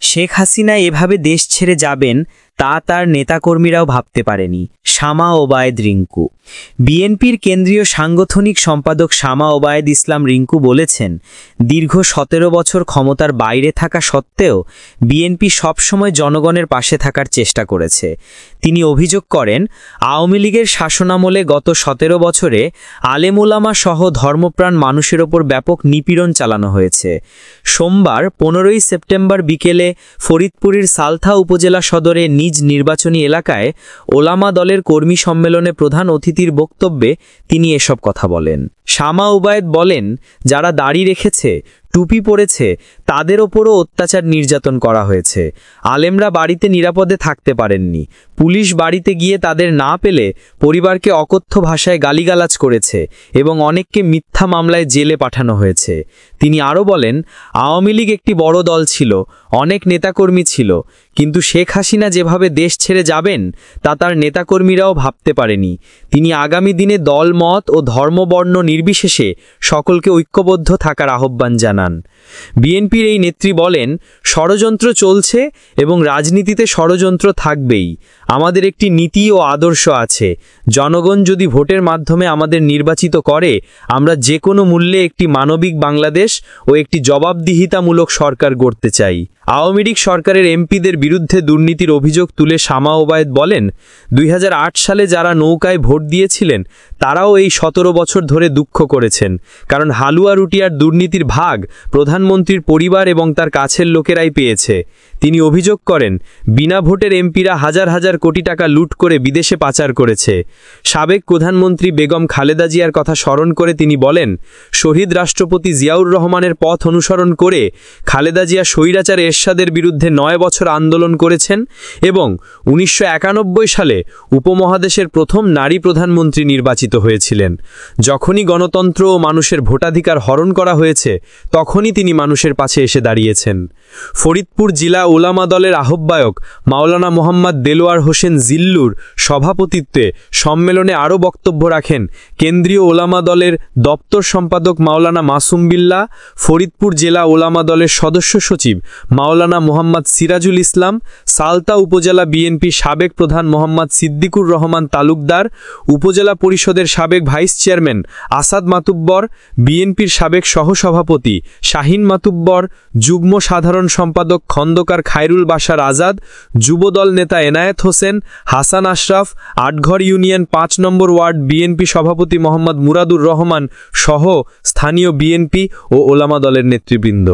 শেখ হাসিনা এভাবে দেশ ছেড়ে যাবেন তা তার নেতাকর্মীরাও ভাবতে পারেনি। শামা ওবায়েদ রিংকু। বিএনপির কেন্দ্রীয় সাংগঠনিক সম্পাদক শামা ওবায়েদ ইসলাম রিংকু বলেছেন, দীর্ঘ ১৭ বছর ক্ষমতার বাইরে থাকা সত্ত্বেও বিএনপি সবসময় জনগণের পাশে থাকার চেষ্টা করেছে। তিনি অভিযোগ করেন, আওয়ামী লীগের শাসনামলে গত ১৭ বছরে আলেমুলামা সহ ধর্মপ্রাণ মানুষের ওপর ব্যাপক নিপীড়ন চালানো হয়েছে। সোমবার ১৫ই সেপ্টেম্বর বিকেলে ফরিদপুরের সালথা উপজেলা সদরে নিজ নির্বাচনী এলাকায় ওলামা দলের কর্মী সম্মেলনে প্রধান অতিথির বক্তব্যে তিনি এসব কথা বলেন। শামা ওবায়েদ বলেন, যারা দাড়ি রেখেছে, টুপি পরেছে, তাদের ওপরও অত্যাচার নির্যাতন করা হয়েছে। আলেমরা বাড়িতে নিরাপদে থাকতে পারেননি। পুলিশ বাড়িতে গিয়ে তাদের না পেলে পরিবারকে অকথ্য ভাষায় গালিগালাজ করেছে এবং অনেককে মিথ্যা মামলায় জেলে পাঠানো হয়েছে। তিনি আরও বলেন, আওয়ামী লীগ একটি বড় দল ছিল, অনেক নেতাকর্মী ছিল, কিন্তু শেখ হাসিনা যেভাবে দেশ ছেড়ে যাবেন তা তার নেতাকর্মীরাও ভাবতে পারেনি। তিনি আগামী দিনে দল মত ও ধর্মবর্ণ নির্বিশেষে সকলকে ঐক্যবদ্ধ থাকার আহ্বান জানান। বিএনপির এই নেত্রী বলেন, ষড়যন্ত্র চলছে এবং রাজনীতিতে ষড়যন্ত্র থাকবেই। আমাদের একটি নীতি ও আদর্শ আছে। জনগণ যদি ভোটের মাধ্যমে আমাদের নির্বাচিত করে, আমরা যে কোনো মূল্যে একটি মানবিক বাংলাদেশ ও একটি জবাবদিহিতামূলক সরকার গড়তে চাই। আওয়ামী লীগ সরকারের এমপিদের বিরুদ্ধে দুর্নীতির অভিযোগ তুলে শামা ওবায়েদ বলেন, ২০০৮ সালে যারা নৌকায় ভোট দিয়েছিলেন তারাও এই ১৭ বছর ধরে দুঃখ করেছেন, কারণ হালুয়া রুটি আর দুর্নীতির ভাগ প্রধানমন্ত্রীর পরিবার এবং তার কাছের লোকেরাই পেয়েছে। তিনি অভিযোগ করেন, বিনা ভোটের এমপিরা হাজার হাজার কোটি টাকা লুট করে বিদেশে পাচার করেছে। সাবেক প্রধানমন্ত্রী বেগম খালেদা জিয়ার কথা স্মরণ করে তিনি বলেন, শহীদ রাষ্ট্রপতি জিয়াউর রহমানের পথ অনুসরণ করে খালেদা জিয়া স্বৈরাচার এরশাদের বিরুদ্ধে ৯ বছর আন্দোলন করেছেন এবং ১৯৯১ সালে উপমহাদেশের প্রথম নারী প্রধানমন্ত্রী নির্বাচিত হয়েছিলেন। যখনই গণতন্ত্র ও মানুষের ভোটাধিকার হরণ করা হয়েছে তখনই তিনি মানুষের পাশে এসে দাঁড়িয়েছেন। ফরিদপুর জেলা ওলামা দলের আহ্বায়ক মাওলানা মোহাম্মদ দেলোয়ার হোসেন জিল্লুর সভাপতিত্বে সম্মেলনে আরও বক্তব্য রাখেন কেন্দ্রীয় ওলামা দলের দপ্তর সম্পাদক মাওলানা মাসুম বিল্লাহ, ফরিদপুর জেলা ওলামা দলের সদস্য সচিব মাওলানা মোহাম্মদ সিরাজুল ইসলাম, সালতা উপজেলা বিএনপি সাবেক প্রধান মোহাম্মদ সিদ্দিকুর রহমান তালুকদার, উপজেলা পরিষদের সাবেক ভাইস চেয়ারম্যান আসাদ মাতুব্বর, বিএনপির সাবেক সহসভাপতি শাহিন মাতুব্বর, যুগ্ম সাধারণ সম্পাদক খন্দকার খায়রুল বাশার আজাদ, যুবদল নেতা এনায়েত হোসেন, হাসান আশরাফ, আটঘর ইউনিয়ন ৫ নম্বর ওয়ার্ড বিএনপি সভাপতি মোহাম্মদ মুরাদুর রহমান সহ স্থানীয় বিএনপি ও ওলামা দলের নেতৃবৃন্দ।